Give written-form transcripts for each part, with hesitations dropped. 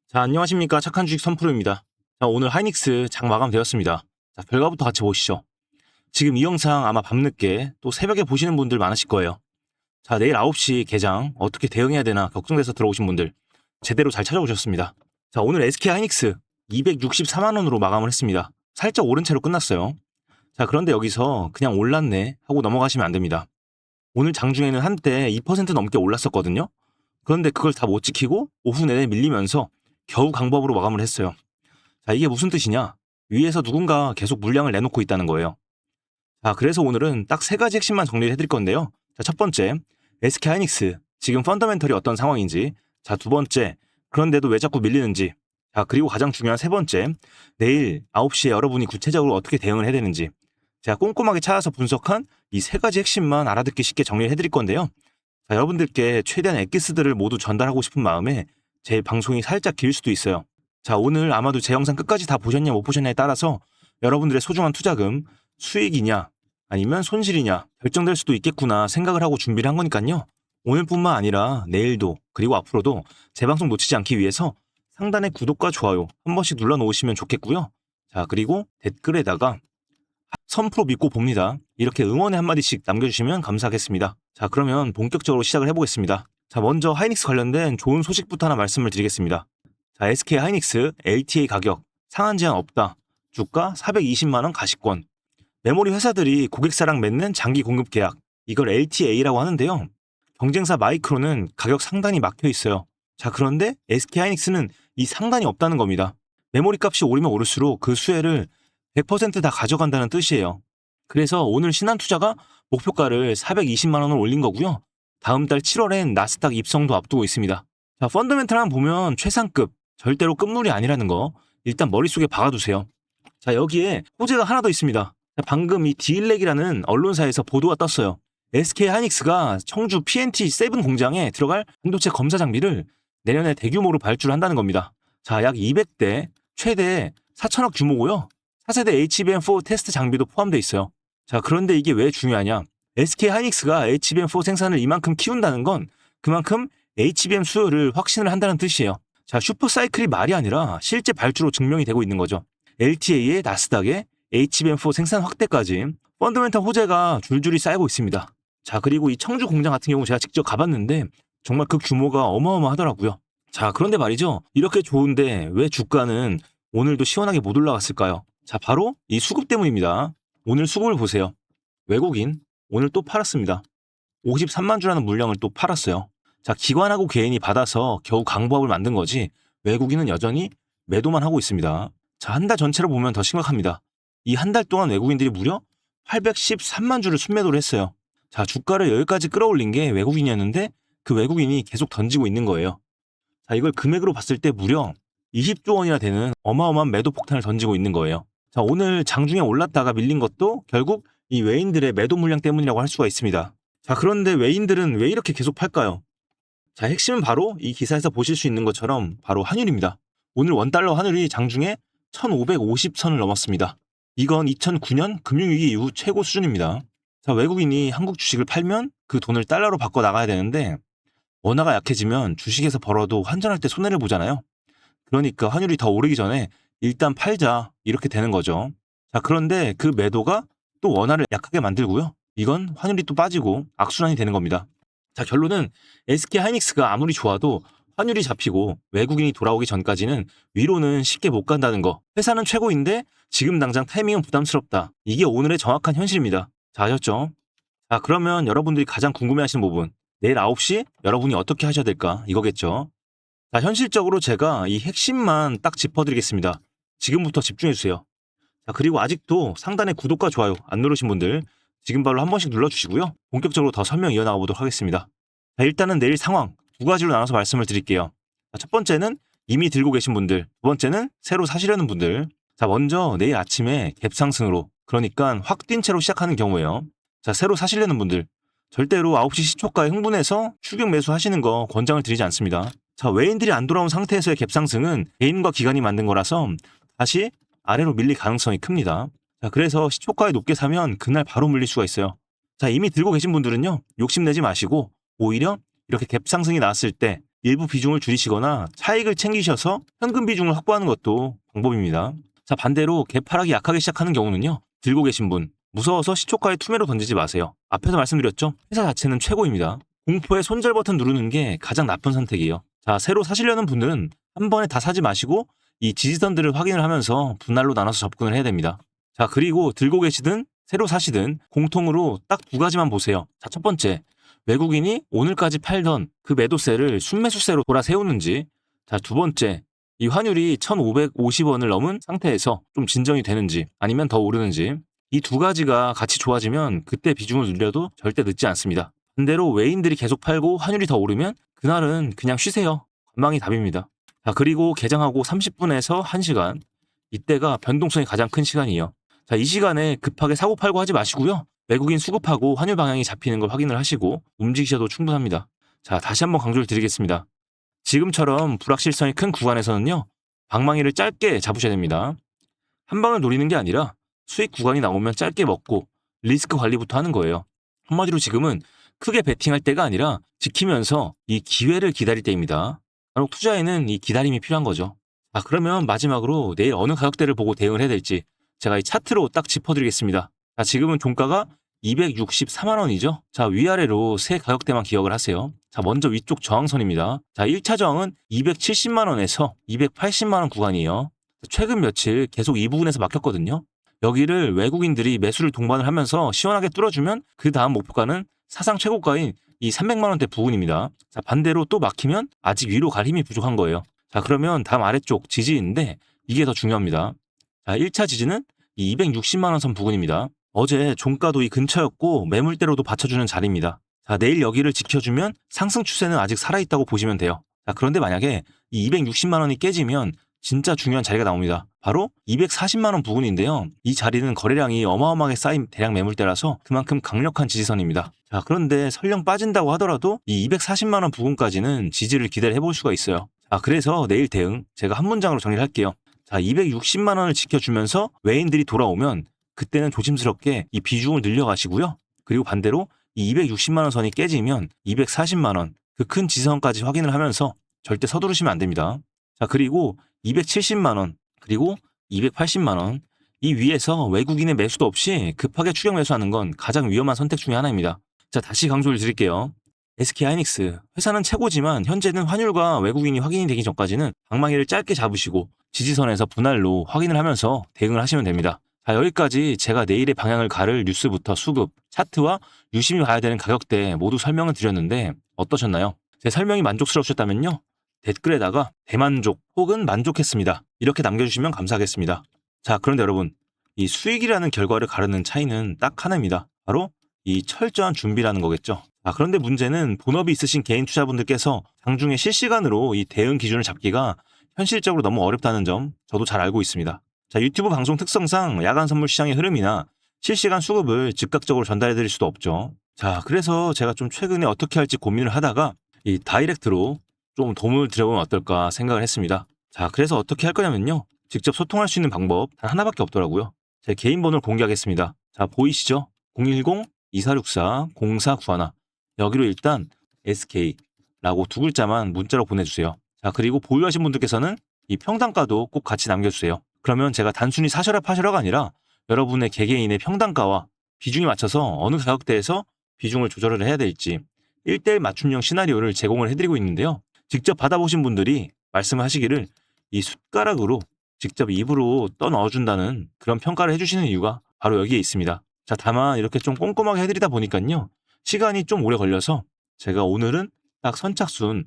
자, 안녕하십니까. 착한 주식 선프로입니다. 자, 오늘 하이닉스 장 마감되었습니다. 자, 결과부터 같이 보시죠. 지금 이 영상 아마 밤늦게 또 새벽에 보시는 분들 많으실 거예요. 자, 내일 9시 개장 어떻게 대응해야 되나 걱정돼서 들어오신 분들 제대로 잘 찾아오셨습니다. 자, 오늘 SK 하이닉스 264만 원으로 마감을 했습니다. 살짝 오른 채로 끝났어요. 자, 그런데 여기서 그냥 올랐네 하고 넘어가시면 안 됩니다. 오늘 장중에는 한때 2% 넘게 올랐었거든요. 그런데 그걸 다 못 지키고 오후 내내 밀리면서 겨우 강법으로 마감을 했어요. 자, 이게 무슨 뜻이냐? 위에서 누군가 계속 물량을 내놓고 있다는 거예요. 자, 그래서 오늘은 딱 세 가지 핵심만 정리를 해드릴 건데요. 자, 첫 번째, SK 하이닉스 지금 펀더멘털이 어떤 상황인지. 자, 두 번째, 그런데도 왜 자꾸 밀리는지. 자, 그리고 가장 중요한 세 번째, 내일 9시에 여러분이 구체적으로 어떻게 대응을 해야 되는지. 제가 꼼꼼하게 찾아서 분석한 이 세 가지 핵심만 알아듣기 쉽게 정리를 해드릴 건데요. 자, 여러분들께 최대한 엑기스들을 모두 전달하고 싶은 마음에 제 방송이 살짝 길 수도 있어요. 자, 오늘 아마도 제 영상 끝까지 다 보셨냐 못 보셨냐에 따라서 여러분들의 소중한 투자금 수익이냐 아니면 손실이냐 결정될 수도 있겠구나 생각을 하고 준비를 한 거니까요. 오늘뿐만 아니라 내일도 그리고 앞으로도 제 방송 놓치지 않기 위해서 상단에 구독과 좋아요 한 번씩 눌러 놓으시면 좋겠고요. 자, 그리고 댓글에다가 선프로 믿고 봅니다. 이렇게 응원의 한마디씩 남겨주시면 감사하겠습니다. 자, 그러면 본격적으로 시작을 해보겠습니다. 자, 먼저 하이닉스 관련된 좋은 소식부터 하나 말씀을 드리겠습니다. 자, SK 하이닉스 LTA 가격 상한 제한 없다. 주가 420만원 가시권. 메모리 회사들이 고객사랑 맺는 장기 공급 계약, 이걸 LTA라고 하는데요. 경쟁사 마이크론은 가격 상단이 막혀 있어요. 자, 그런데 SK 하이닉스는 이 상단이 없다는 겁니다. 메모리 값이 오르면 오를수록 그 수혜를 100% 다 가져간다는 뜻이에요. 그래서 오늘 신한투자가 목표가를 420만원을 올린 거고요. 다음 달 7월엔 나스닥 입성도 앞두고 있습니다. 자, 펀더멘탈만 보면 최상급, 절대로 끝물이 아니라는 거 일단 머릿속에 박아두세요. 자, 여기에 호재가 하나 더 있습니다. 자, 방금 이 디일렉이라는 언론사에서 보도가 떴어요. SK 하이닉스가 청주 PNT7 공장에 들어갈 반도체 검사 장비를 내년에 대규모로 발주를 한다는 겁니다. 자, 약 200대, 최대 4천억 규모고요. 4세대 HBM4 테스트 장비도 포함되어 있어요. 자, 그런데 이게 왜 중요하냐? SK 하이닉스가 HBM4 생산을 이만큼 키운다는 건 그만큼 HBM 수요를 확신을 한다는 뜻이에요. 자, 슈퍼사이클이 말이 아니라 실제 발주로 증명이 되고 있는 거죠. LTA에 나스닥에 HBM4 생산 확대까지 펀더멘털 호재가 줄줄이 쌓이고 있습니다. 자, 그리고 이 청주 공장 같은 경우 제가 직접 가봤는데 정말 그 규모가 어마어마하더라고요. 자, 그런데 말이죠. 이렇게 좋은데 왜 주가는 오늘도 시원하게 못 올라갔을까요? 자, 바로 이 수급 때문입니다. 오늘 수급을 보세요. 외국인 오늘 또 팔았습니다. 53만 주라는 물량을 또 팔았어요. 자, 기관하고 개인이 받아서 겨우 강보합을 만든 거지 외국인은 여전히 매도만 하고 있습니다. 자, 한 달 전체로 보면 더 심각합니다. 이 한 달 동안 외국인들이 무려 813만 주를 순매도를 했어요. 자, 주가를 여기까지 끌어올린 게 외국인이었는데 그 외국인이 계속 던지고 있는 거예요. 자, 이걸 금액으로 봤을 때 무려 20조 원이나 되는 어마어마한 매도 폭탄을 던지고 있는 거예요. 자, 오늘 장중에 올랐다가 밀린 것도 결국 이 외인들의 매도 물량 때문이라고 할 수가 있습니다. 자, 그런데 외인들은 왜 이렇게 계속 팔까요? 자, 핵심은 바로 이 기사에서 보실 수 있는 것처럼 바로 환율입니다. 오늘 원달러 환율이 장중에 1550선을 넘었습니다. 이건 2009년 금융위기 이후 최고 수준입니다. 자, 외국인이 한국 주식을 팔면 그 돈을 달러로 바꿔 나가야 되는데 원화가 약해지면 주식에서 벌어도 환전할 때 손해를 보잖아요. 그러니까 환율이 더 오르기 전에 일단 팔자 이렇게 되는 거죠. 자, 그런데 그 매도가 또 원화를 약하게 만들고요. 이건 환율이 또 빠지고 악순환이 되는 겁니다. 자, 결론은 SK 하이닉스가 아무리 좋아도 환율이 잡히고 외국인이 돌아오기 전까지는 위로는 쉽게 못 간다는 거. 회사는 최고인데 지금 당장 타이밍은 부담스럽다. 이게 오늘의 정확한 현실입니다. 자, 아셨죠? 자, 그러면 여러분들이 가장 궁금해하시는 부분, 내일 9시 여러분이 어떻게 하셔야 될까 이거겠죠. 자, 현실적으로 제가 이 핵심만 딱 짚어드리겠습니다. 지금부터 집중해주세요. 자, 그리고 아직도 상단에 구독과 좋아요 안 누르신 분들 지금 바로 한 번씩 눌러주시고요. 본격적으로 더 설명 이어나가 보도록 하겠습니다. 자, 일단은 내일 상황 두 가지로 나눠서 말씀을 드릴게요. 자, 첫 번째는 이미 들고 계신 분들, 두 번째는 새로 사시려는 분들. 자, 먼저 내일 아침에 갭상승으로, 그러니까 확 뛴 채로 시작하는 경우에요. 자, 새로 사시려는 분들 절대로 9시 시초가에 흥분해서 추격 매수하시는 거 권장을 드리지 않습니다. 자, 외인들이 안 돌아온 상태에서의 갭상승은 개인과 기관이 만든 거라서 다시 아래로 밀릴 가능성이 큽니다. 자, 그래서 시초가에 높게 사면 그날 바로 물릴 수가 있어요. 자, 이미 들고 계신 분들은요, 욕심내지 마시고 오히려 이렇게 갭 상승이 나왔을 때 일부 비중을 줄이시거나 차익을 챙기셔서 현금 비중을 확보하는 것도 방법입니다. 자, 반대로 개파락이 약하게 시작하는 경우는요. 들고 계신 분, 무서워서 시초가에 투매로 던지지 마세요. 앞에서 말씀드렸죠? 회사 자체는 최고입니다. 공포의 손절 버튼 누르는 게 가장 나쁜 선택이에요. 자, 새로 사시려는 분들은 한 번에 다 사지 마시고 이 지지선들을 확인을 하면서 분할로 나눠서 접근을 해야 됩니다. 자, 그리고 들고 계시든 새로 사시든 공통으로 딱 두 가지만 보세요. 자, 첫 번째, 외국인이 오늘까지 팔던 그 매도세를 순매수세로 돌아 세우는지. 자, 두 번째, 이 환율이 1,550원을 넘은 상태에서 좀 진정이 되는지 아니면 더 오르는지. 이 두 가지가 같이 좋아지면 그때 비중을 늘려도 절대 늦지 않습니다. 반대로 외인들이 계속 팔고 환율이 더 오르면 그날은 그냥 쉬세요. 관망이 답입니다. 자, 그리고 개장하고 30분에서 1시간. 이때가 변동성이 가장 큰 시간이에요. 자, 이 시간에 급하게 사고 팔고 하지 마시고요. 외국인 수급하고 환율 방향이 잡히는 걸 확인을 하시고 움직이셔도 충분합니다. 자, 다시 한번 강조를 드리겠습니다. 지금처럼 불확실성이 큰 구간에서는요. 방망이를 짧게 잡으셔야 됩니다. 한 방을 노리는 게 아니라 수익 구간이 나오면 짧게 먹고 리스크 관리부터 하는 거예요. 한마디로 지금은 크게 베팅할 때가 아니라 지키면서 이 기회를 기다릴 때입니다. 바로 투자에는 이 기다림이 필요한 거죠. 자, 그러면 마지막으로 내일 어느 가격대를 보고 대응을 해야 될지 제가 이 차트로 딱 짚어드리겠습니다. 자, 지금은 종가가 264만 원이죠. 자, 위아래로 세 가격대만 기억을 하세요. 자, 먼저 위쪽 저항선입니다. 자, 1차 저항은 270만 원에서 280만 원 구간이에요. 최근 며칠 계속 이 부분에서 막혔거든요. 여기를 외국인들이 매수를 동반을 하면서 시원하게 뚫어주면 그 다음 목표가는 사상 최고가인 이 300만 원대 부근입니다. 자, 반대로 또 막히면 아직 위로 갈 힘이 부족한 거예요. 자, 그러면 다음 아래쪽 지지인데 이게 더 중요합니다. 자, 1차 지지는 이 260만 원 선 부근입니다. 어제 종가도 이 근처였고 매물대로도 받쳐주는 자리입니다. 자, 내일 여기를 지켜주면 상승 추세는 아직 살아있다고 보시면 돼요. 자, 그런데 만약에 이 260만 원이 깨지면 진짜 중요한 자리가 나옵니다. 바로 240만 원 부근인데요. 이 자리는 거래량이 어마어마하게 쌓인 대량 매물대라서 그만큼 강력한 지지선입니다. 자, 그런데 설령 빠진다고 하더라도 이 240만 원 부근까지는 지지를 기대해 볼 수가 있어요. 자, 그래서 내일 대응 제가 한 문장으로 정리를 할게요. 자, 260만 원을 지켜주면서 외인들이 돌아오면 그때는 조심스럽게 이 비중을 늘려가시고요. 그리고 반대로 이 260만 원 선이 깨지면 240만 원, 그 큰 지지선까지 확인을 하면서 절대 서두르시면 안 됩니다. 자, 그리고 270만 원, 그리고 280만 원, 이 위에서 외국인의 매수도 없이 급하게 추격 매수하는 건 가장 위험한 선택 중에 하나입니다. 자, 다시 강조를 드릴게요. SK하이닉스, 회사는 최고지만 현재는 환율과 외국인이 확인이 되기 전까지는 방망이를 짧게 잡으시고 지지선에서 분할로 확인을 하면서 대응을 하시면 됩니다. 자, 여기까지 제가 내일의 방향을 가를 뉴스부터 수급, 차트와 유심히 봐야 되는 가격대 모두 설명을 드렸는데 어떠셨나요? 제 설명이 만족스러우셨다면요. 댓글에다가 대만족 혹은 만족했습니다. 이렇게 남겨주시면 감사하겠습니다. 자, 그런데 여러분, 이 수익이라는 결과를 가르는 차이는 딱 하나입니다. 바로 이 철저한 준비라는 거겠죠. 아, 그런데 문제는 본업이 있으신 개인 투자분들께서 장중에 실시간으로 이 대응 기준을 잡기가 현실적으로 너무 어렵다는 점 저도 잘 알고 있습니다. 자, 유튜브 방송 특성상 야간 선물 시장의 흐름이나 실시간 수급을 즉각적으로 전달해 드릴 수도 없죠. 자, 그래서 제가 좀 최근에 어떻게 할지 고민을 하다가 이 다이렉트로 좀 도움을 드려보면 어떨까 생각을 했습니다. 자, 그래서 어떻게 할 거냐면요. 직접 소통할 수 있는 방법 단 하나밖에 없더라고요. 제 개인 번호를 공개하겠습니다. 자, 보이시죠? 010-2464-0491. 여기로 일단 SK라고 두 글자만 문자로 보내주세요. 자, 그리고 보유하신 분들께서는 이 평단가도 꼭 같이 남겨주세요. 그러면 제가 단순히 사셔라 파셔라가 아니라 여러분의 개개인의 평단가와 비중에 맞춰서 어느 가격대에서 비중을 조절을 해야 될지 1대1 맞춤형 시나리오를 제공을 해드리고 있는데요. 직접 받아보신 분들이 말씀하시기를 이 숟가락으로 직접 입으로 떠넣어준다는 그런 평가를 해주시는 이유가 바로 여기에 있습니다. 자, 다만 이렇게 좀 꼼꼼하게 해드리다 보니까요. 시간이 좀 오래 걸려서 제가 오늘은 딱 선착순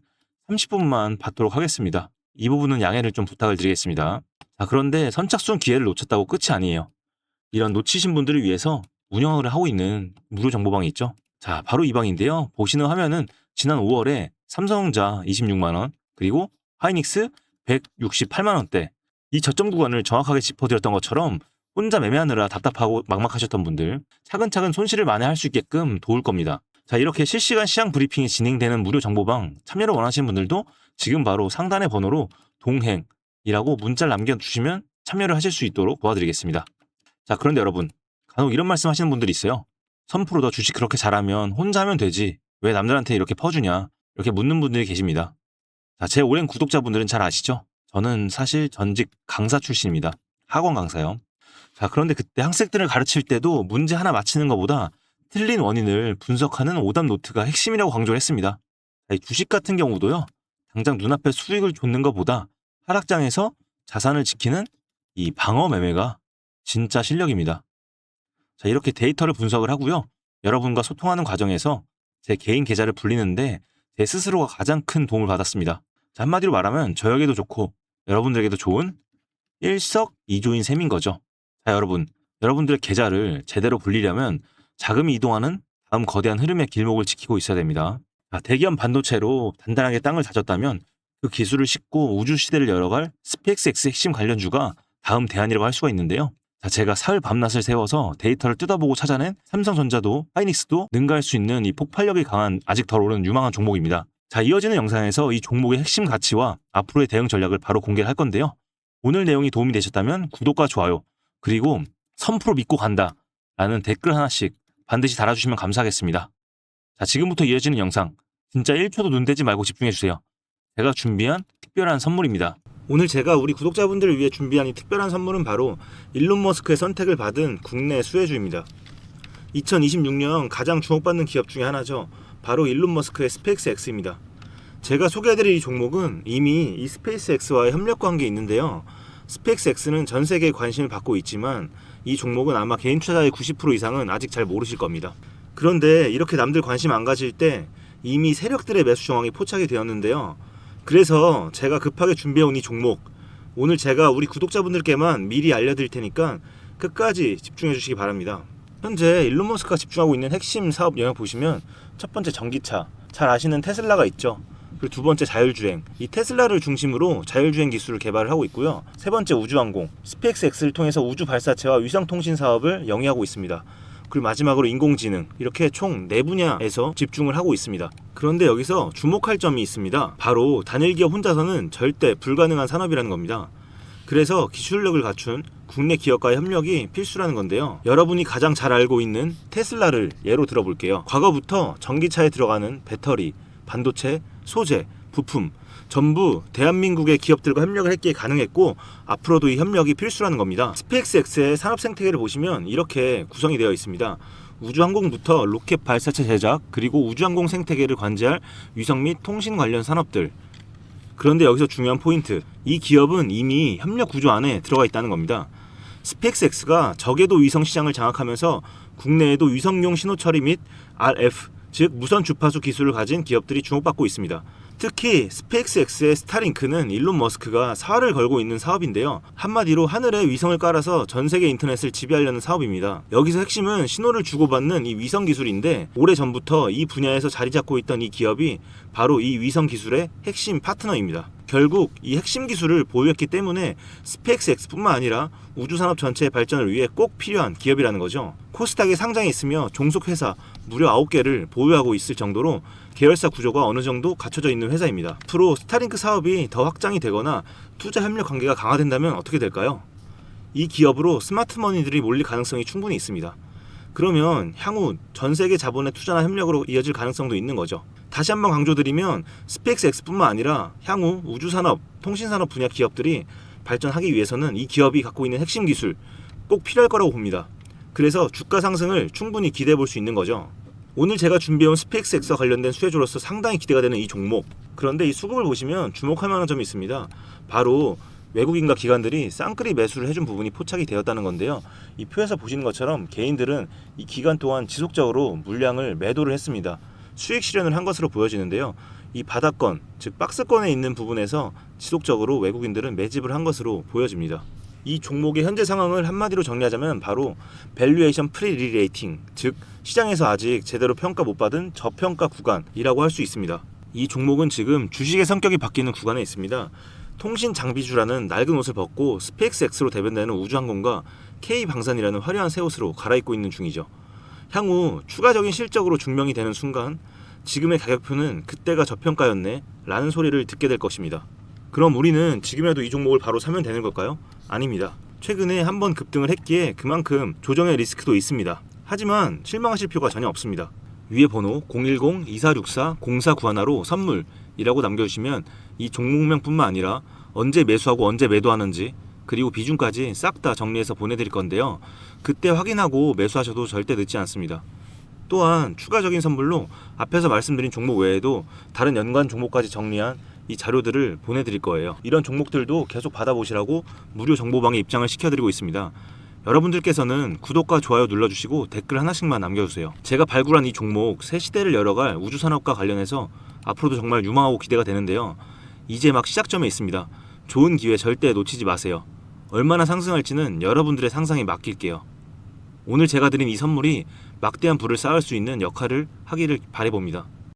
30분만 받도록 하겠습니다. 이 부분은 양해를 좀 부탁을 드리겠습니다. 자, 그런데 선착순 기회를 놓쳤다고 끝이 아니에요. 이런 놓치신 분들을 위해서 운영을 하고 있는 무료 정보방이 있죠. 자, 바로 이 방인데요. 보시는 화면은 지난 5월에 삼성전자 26만 원, 그리고 하이닉스 168만 원대 이 저점 구간을 정확하게 짚어드렸던 것처럼 혼자 매매하느라 답답하고 막막하셨던 분들 차근차근 손실을 만회할 수 있게끔 도울 겁니다. 자, 이렇게 실시간 시장 브리핑이 진행되는 무료 정보방 참여를 원하시는 분들도 지금 바로 상단의 번호로 동행이라고 문자를 남겨주시면 참여를 하실 수 있도록 도와드리겠습니다. 자, 그런데 여러분, 간혹 이런 말씀 하시는 분들이 있어요. 선프로 너 주식 그렇게 잘하면 혼자 하면 되지 왜 남들한테 이렇게 퍼주냐 이렇게 묻는 분들이 계십니다. 자, 제 오랜 구독자분들은 잘 아시죠? 저는 사실 전직 강사 출신입니다. 학원 강사요. 자, 그런데 그때 학생들을 가르칠 때도 문제 하나 맞히는 것보다 틀린 원인을 분석하는 오답 노트가 핵심이라고 강조를 했습니다. 자, 이 주식 같은 경우도요. 당장 눈앞에 수익을 쫓는 것보다 하락장에서 자산을 지키는 이 방어 매매가 진짜 실력입니다. 자, 이렇게 데이터를 분석을 하고요. 여러분과 소통하는 과정에서 제 개인 계좌를 불리는데 제 스스로가 가장 큰 도움을 받았습니다. 자, 한마디로 말하면 저에게도 좋고 여러분들에게도 좋은 일석이조인 셈인 거죠. 자, 여러분들의 계좌를 제대로 불리려면 자금이 이동하는 다음 거대한 흐름의 길목을 지키고 있어야 됩니다. 자, 대기업 반도체로 단단하게 땅을 다졌다면 그 기술을 싣고 우주 시대를 열어갈 스페이스X 핵심 관련주가 다음 대안이라고 할 수가 있는데요. 자, 제가 사흘 밤낮을 세워서 데이터를 뜯어보고 찾아낸 삼성전자도 하이닉스도 능가할 수 있는 이 폭발력이 강한 아직 덜 오른 유망한 종목입니다. 자, 이어지는 영상에서 이 종목의 핵심 가치와 앞으로의 대응 전략을 바로 공개할 건데요. 오늘 내용이 도움이 되셨다면 구독과 좋아요, 그리고 1000% 믿고 간다 라는 댓글 하나씩 반드시 달아주시면 감사하겠습니다. 자, 지금부터 이어지는 영상 진짜 1초도 눈대지 말고 집중해주세요. 제가 준비한 특별한 선물입니다. 오늘 제가 우리 구독자분들을 위해 준비한 이 특별한 선물은 바로 일론 머스크의 선택을 받은 국내 수혜주입니다. 2026년 가장 주목받는 기업 중에 하나죠. 바로 일론 머스크의 스페이스X입니다. 제가 소개해드릴 이 종목은 이미 이 스페이스X와의 협력 관계에 있는데요. 스페이스X는 전 세계에 관심을 받고 있지만 이 종목은 아마 개인 투자자의 90% 이상은 아직 잘 모르실 겁니다. 그런데 이렇게 남들 관심 안 가질 때 이미 세력들의 매수 정황이 포착이 되었는데요. 그래서 제가 급하게 준비해온 이 종목, 오늘 제가 우리 구독자분들께만 미리 알려드릴 테니까 끝까지 집중해 주시기 바랍니다. 현재 일론 머스크가 집중하고 있는 핵심 사업 영역 보시면 첫 번째 전기차, 잘 아시는 테슬라가 있죠. 그리고 두 번째 자율주행, 이 테슬라를 중심으로 자율주행 기술을 개발을 하고 있고요. 세 번째 우주항공, 스페이스X를 통해서 우주 발사체와 위성통신 사업을 영위하고 있습니다. 그리고 마지막으로 인공지능, 이렇게 총 4분야에서 집중을 하고 있습니다. 그런데 여기서 주목할 점이 있습니다. 바로 단일 기업 혼자서는 절대 불가능한 산업이라는 겁니다. 그래서 기술력을 갖춘 국내 기업과의 협력이 필수라는 건데요. 여러분이 가장 잘 알고 있는 테슬라를 예로 들어볼게요. 과거부터 전기차에 들어가는 배터리, 반도체, 소재, 부품 전부 대한민국의 기업들과 협력을 했기에 가능했고 앞으로도 이 협력이 필수라는 겁니다. 스페이스X의 산업 생태계를 보시면 이렇게 구성이 되어 있습니다. 우주항공부터 로켓 발사체 제작, 그리고 우주항공 생태계를 관제할 위성 및 통신 관련 산업들. 그런데 여기서 중요한 포인트, 이 기업은 이미 협력 구조 안에 들어가 있다는 겁니다. 스페이스X가 저궤도 위성 시장을 장악하면서 국내에도 위성용 신호 처리 및 RF, 즉 무선 주파수 기술을 가진 기업들이 주목받고 있습니다. 특히 스페이스X의 스타링크는 일론 머스크가 사활을 걸고 있는 사업인데요. 한마디로 하늘에 위성을 깔아서 전 세계 인터넷을 지배하려는 사업입니다. 여기서 핵심은 신호를 주고받는 이 위성 기술인데 오래전부터 이 분야에서 자리 잡고 있던 이 기업이 바로 이 위성 기술의 핵심 파트너입니다. 결국 이 핵심 기술을 보유했기 때문에 스페이스X뿐만 아니라 우주산업 전체의 발전을 위해 꼭 필요한 기업이라는 거죠. 코스닥에 상장해 있으며 종속회사 무려 9개를 보유하고 있을 정도로 계열사 구조가 어느 정도 갖춰져 있는 회사입니다. 앞으로 스타링크 사업이 더 확장이 되거나 투자 협력 관계가 강화된다면 어떻게 될까요? 이 기업으로 스마트머니들이 몰릴 가능성이 충분히 있습니다. 그러면 향후 전 세계 자본의 투자나 협력으로 이어질 가능성도 있는 거죠. 다시 한번 강조드리면 스페이스X뿐만 아니라 향후 우주산업, 통신산업 분야 기업들이 발전하기 위해서는 이 기업이 갖고 있는 핵심 기술 꼭 필요할 거라고 봅니다. 그래서 주가 상승을 충분히 기대해 볼 수 있는 거죠. 오늘 제가 준비해온 스페이스X와 관련된 수혜주로서 상당히 기대가 되는 이 종목. 그런데 이 수급을 보시면 주목할 만한 점이 있습니다. 바로 외국인과 기관들이 쌍끌이 매수를 해준 부분이 포착이 되었다는 건데요. 이 표에서 보시는 것처럼 개인들은 이 기간 동안 지속적으로 물량을 매도를 했습니다. 수익 실현을 한 것으로 보여지는데요. 이 바닥권, 즉 박스권에 있는 부분에서 지속적으로 외국인들은 매집을 한 것으로 보여집니다. 이 종목의 현재 상황을 한마디로 정리하자면 바로 밸류에이션 프리리레이팅, 즉 시장에서 아직 제대로 평가 못 받은 저평가 구간이라고 할 수 있습니다. 이 종목은 지금 주식의 성격이 바뀌는 구간에 있습니다. 통신 장비주라는 낡은 옷을 벗고 스페이스X로 대변되는 우주항공과 K방산이라는 화려한 새 옷으로 갈아입고 있는 중이죠. 향후 추가적인 실적으로 증명이 되는 순간 지금의 가격표는 그때가 저평가였네 라는 소리를 듣게 될 것입니다. 그럼 우리는 지금이라도 이 종목을 바로 사면 되는 걸까요? 아닙니다. 최근에 한번 급등을 했기에 그만큼 조정의 리스크도 있습니다. 하지만 실망하실 필요가 전혀 없습니다. 위에 번호 010-2464-0491로 선물 이라고 남겨주시면 이 종목명뿐만 아니라 언제 매수하고 언제 매도하는지 그리고 비중까지 싹 다 정리해서 보내드릴 건데요. 그때 확인하고 매수하셔도 절대 늦지 않습니다. 또한 추가적인 선물로 앞에서 말씀드린 종목 외에도 다른 연관 종목까지 정리한 이 자료들을 보내드릴 거예요. 이런 종목들도 계속 받아보시라고 무료 정보방에 입장을 시켜드리고 있습니다. 여러분들께서는 구독과 좋아요 눌러주시고 댓글 하나씩만 남겨주세요. 제가 발굴한 이 종목 새 시대를 열어갈 우주산업과 관련해서 앞으로도 정말 유망하고 기대가 되는데요. 이제 막 시작점에 있습니다. 좋은 기회 절대 놓치지 마세요. 얼마나 상승할지는 여러분들의 상상에 맡길게요. 오늘 제가 드린 이 선물이 막대한 부를 쌓을 수 있는 역할을 하기를 바라봅니다.